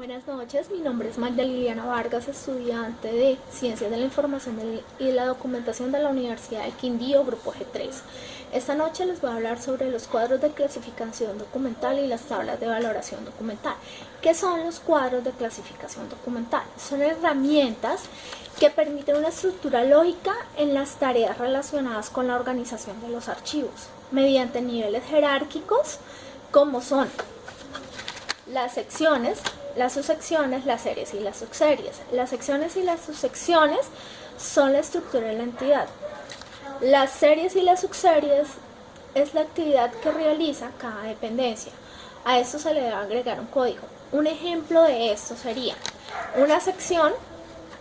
Buenas noches, mi nombre es Magda Liliana Vargas, estudiante de Ciencias de la Información y la Documentación de la Universidad del Quindío, Grupo G3. Esta noche les voy a hablar sobre los cuadros de clasificación documental y las tablas de valoración documental. ¿Qué son los cuadros de clasificación documental? Son herramientas que permiten una estructura lógica en las tareas relacionadas con la organización de los archivos, mediante niveles jerárquicos como son las secciones, las subsecciones, las series y las subseries. Las secciones y las subsecciones son la estructura de la entidad. Las series y las subseries es la actividad que realiza cada dependencia. A esto se le debe agregar un código. Un ejemplo de esto sería una sección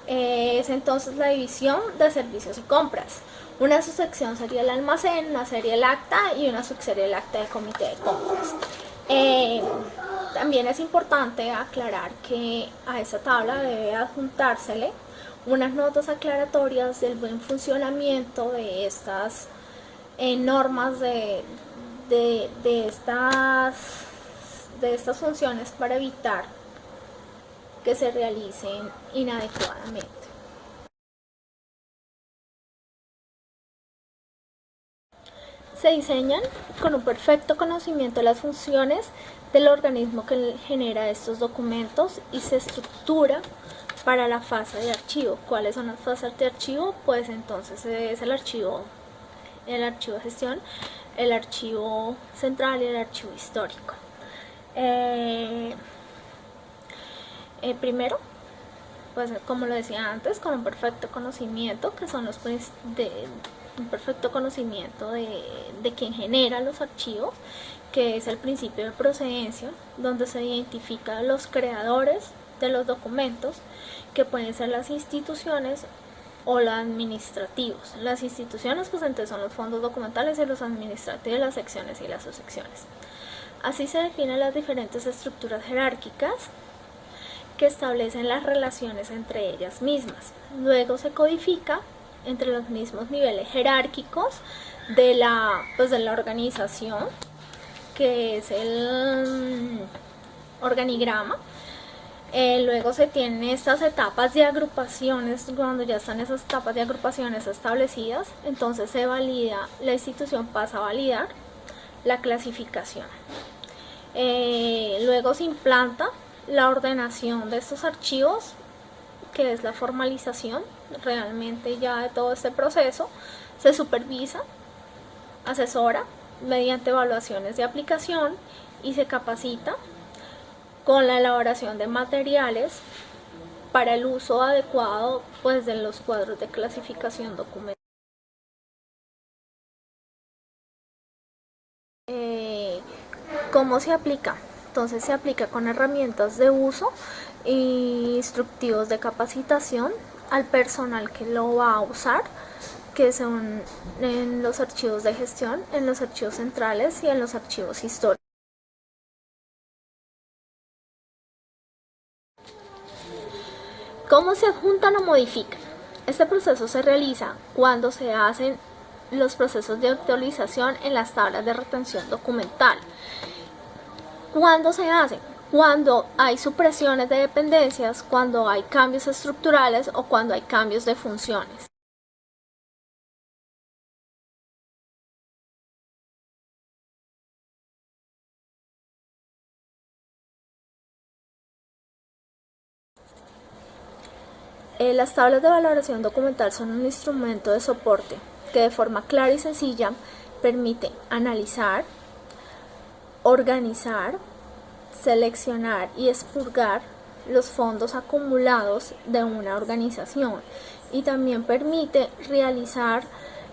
es entonces la división de servicios y compras. Una subsección sería el almacén, una serie el acta y una subserie el acta de comité de compras. También es importante aclarar que a esta tabla debe adjuntársele unas notas aclaratorias del buen funcionamiento de estas normas de estas funciones para evitar que se realicen inadecuadamente. Se diseñan con un perfecto conocimiento de las funciones del organismo que genera estos documentos y se estructura para la fase de archivo. ¿Cuáles son las fases de archivo? Pues entonces es el archivo de gestión, el archivo central y el archivo histórico. Primero, pues como lo decía antes, con un perfecto conocimiento, que son un perfecto conocimiento de quien genera los archivos, que es el principio de procedencia, donde se identifican los creadores de los documentos, que pueden ser las instituciones o los administrativos. Las instituciones pues entonces son los fondos documentales y los administrativos, las secciones y las subsecciones. Así se definen las diferentes estructuras jerárquicas que establecen las relaciones entre ellas mismas. Luego se codifica entre los mismos niveles jerárquicos de la organización, que es el organigrama. Luego se tienen estas etapas de agrupaciones. Cuando ya están esas etapas de agrupaciones establecidas, entonces se valida, la institución pasa a validar la clasificación. Luego se implanta la ordenación de estos archivos, que es la formalización realmente ya de todo este proceso. Se supervisa, asesora mediante evaluaciones de aplicación y se capacita con la elaboración de materiales para el uso adecuado pues de los cuadros de clasificación documental. ¿Cómo se aplica? Entonces se aplica con herramientas de uso e instructivos de capacitación al personal que lo va a usar, que son en los archivos de gestión, en los archivos centrales y en los archivos históricos. ¿Cómo se adjuntan o modifican? Este proceso se realiza cuando se hacen los procesos de actualización en las tablas de retención documental. ¿Cuándo se hacen? Cuando hay supresiones de dependencias, cuando hay cambios estructurales o cuando hay cambios de funciones. Las tablas de valoración documental son un instrumento de soporte que de forma clara y sencilla permite analizar, organizar, seleccionar y expurgar los fondos acumulados de una organización, y también permite realizar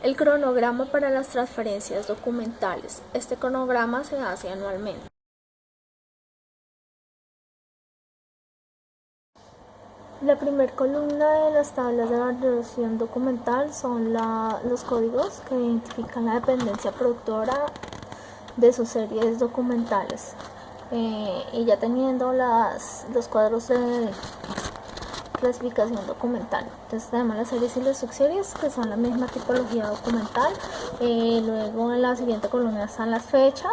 el cronograma para las transferencias documentales. Este cronograma se hace anualmente. La primera columna de las tablas de valoración documental son los códigos que identifican la dependencia productora de sus series documentales. Y ya teniendo los cuadros clasificación documental. Entonces tenemos las series y las subseries, que son la misma tipología documental. Luego en la siguiente columna están las fechas.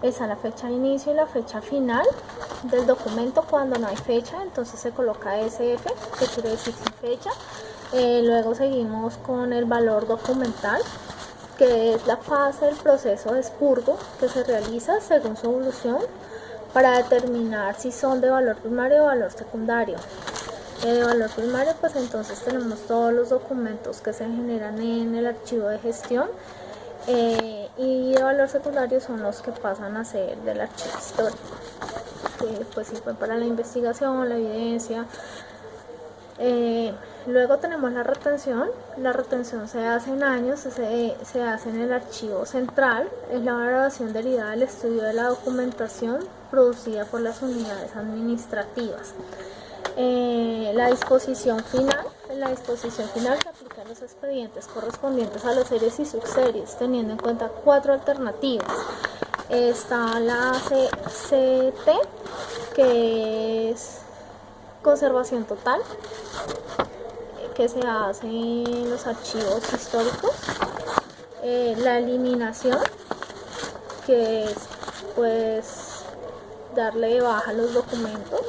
Está la fecha de inicio y la fecha final del documento. Cuando no hay fecha, entonces se coloca SF, que quiere decir sin fecha. Luego seguimos con el valor documental, que es la fase del proceso de expurgo que se realiza según su evolución para determinar si son de valor primario o valor secundario. De valor primario, pues entonces tenemos todos los documentos que se generan en el archivo de gestión, y de valor secundario son los que pasan a ser del archivo histórico, que pues sirven para la investigación, la evidencia. Luego tenemos la retención. La retención se hace en años, se hace en el archivo central. Es la valoración derivada del estudio de la documentación producida por las unidades administrativas. La disposición final. En la disposición final se aplican los expedientes correspondientes a las series y subseries, teniendo en cuenta 4 alternativas. Está la CT, que es conservación total, que se hace en los archivos históricos. La eliminación, que es pues darle de baja a los documentos.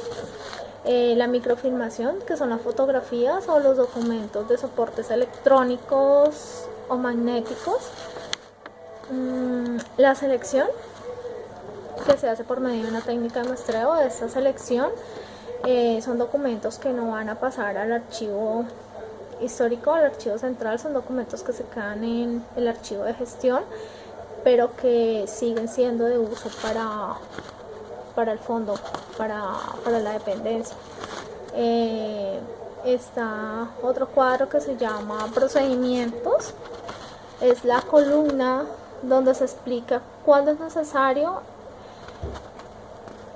La microfilmación, que son las fotografías o los documentos de soportes electrónicos o magnéticos. La selección, que se hace por medio de una técnica de muestreo. De esta selección son documentos que no van a pasar al archivo histórico, al archivo central. Son documentos que se quedan en el archivo de gestión, pero que siguen siendo de uso para el fondo, para la dependencia. Está otro cuadro que se llama procedimientos. Es la columna donde se explica cuándo es necesario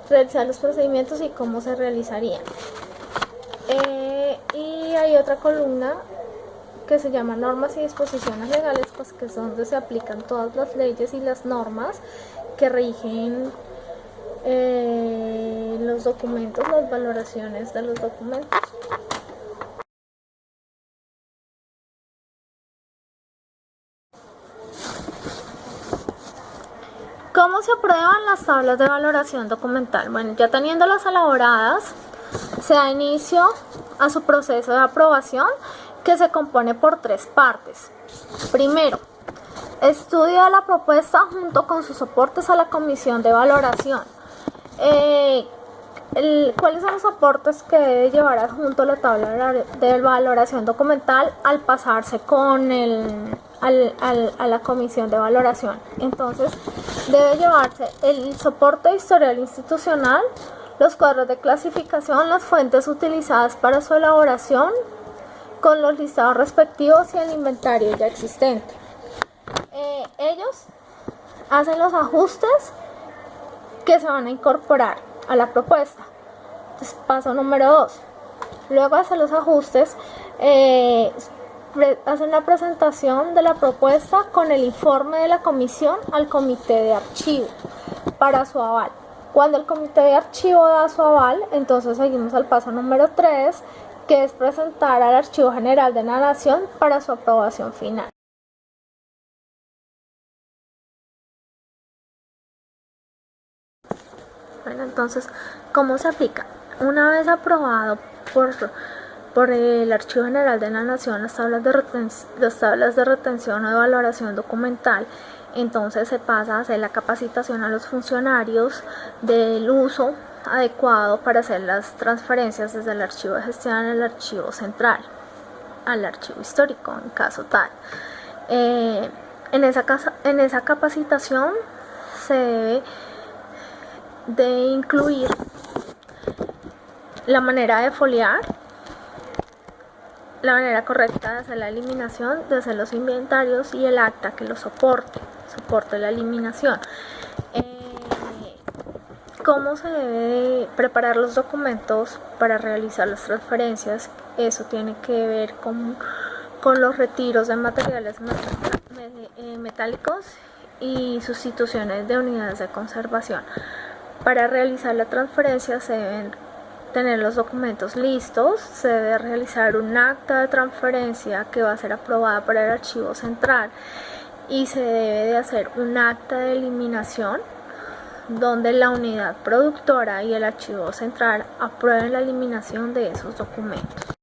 realizar los procedimientos y cómo se realizarían. Y hay otra columna que se llama normas y disposiciones legales, pues que es donde se aplican todas las leyes y las normas que rigen los documentos, las valoraciones de los documentos. ¿Cómo se aprueban las tablas de valoración documental? Bueno, ya teniéndolas elaboradas, se da inicio a su proceso de aprobación, que se compone por 3 partes. Primero, estudio de la propuesta junto con sus soportes a la comisión de valoración. ¿Cuáles son los aportes que debe llevar adjunto la tabla de valoración documental al pasarse con a la comisión de valoración? Entonces, debe llevarse el soporte historial institucional, los cuadros de clasificación, las fuentes utilizadas para su elaboración, con los listados respectivos y el inventario ya existente. Ellos hacen los ajustes que se van a incorporar a la propuesta. Entonces, paso número 2. Luego hacen los ajustes, hacen la presentación de la propuesta con el informe de la comisión al comité de archivo para su aval. Cuando el comité de archivo da su aval, entonces seguimos al paso número 3, que es presentar al Archivo General de la Nación para su aprobación final. Bueno, entonces, ¿cómo se aplica? Una vez aprobado por el Archivo General de la Nación las tablas de retención o de valoración documental, entonces se pasa a hacer la capacitación a los funcionarios del uso adecuado para hacer las transferencias desde el archivo de gestión al archivo central, al archivo histórico en caso tal. En esa capacitación se debe de incluir la manera de foliar, la manera correcta de hacer la eliminación, de hacer los inventarios y el acta que lo soporte la eliminación. ¿Cómo se debe preparar los documentos para realizar las transferencias? Eso tiene que ver con los retiros de materiales metálicos y sustituciones de unidades de conservación. Para realizar la transferencia se deben tener los documentos listos, se debe realizar un acta de transferencia que va a ser aprobada por el archivo central y se debe de hacer un acta de eliminación donde la unidad productora y el archivo central aprueben la eliminación de esos documentos.